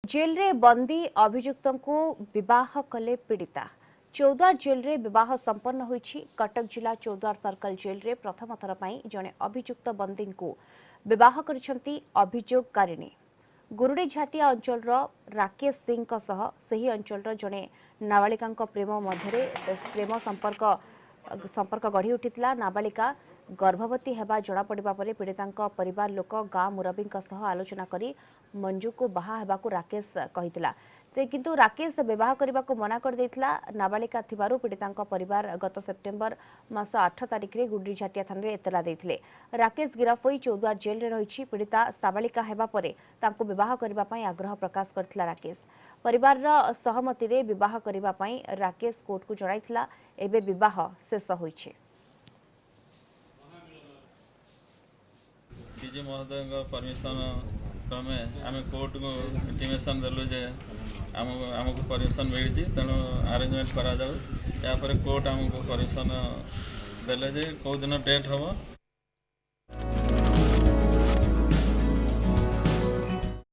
Jail रे बंदी अभियुक्त को विवाह कले पीड़िता। चौद्वार जेल रे विवाह संपन्न होईछि। कटक जिला चौद्वार सर्कल जेल रे प्रथम थर पई जने अभियुक्त बंदी को विवाह करिसेंती अभियोगकारिणी। गुरुड़ी झाटिया अंचल राकेश सिंह सही अंचल जने नाबालिका प्रेम मध्य प्रेम संपर्क गढ़ी उठिथिला। नाबालिका गर्भवती हेबा जणा पड़िबा परे पीड़िता परिवार लोक गाँ मुरबी आलोचना करी मंजू को बाहा हेबाकु राकेश कहिथिला। किंतु राकेश विवाह करने को मना कर देथिला। नाबालिका थिबारु पीड़िता परिवार गत सेप्टेम्बर मास 8 तारिख रे गुड्डी झाटिया थाना रे एतला देथिले। राकेश गिरफ होई चौद्वार जेल रे रहिछि। पीड़िता साबालिका हेबा परे तांको विवाह करबा पई आग्रह प्रकाश करथिला। राकेश परिवार सहमति रे विवाह करबा पई राकेश कोर्ट को जणाइथिला। एबे विवाह शेष होईछि। डीजी महोदय परमिशन क्रमे आम कोर्ट को इंटीमेशन देलु जे आमको परमिशन मिली तेणु अरेंजमेंट करा जाऊ। या कोर्ट आमको परमिशन देले जे कौ दिन डेट हम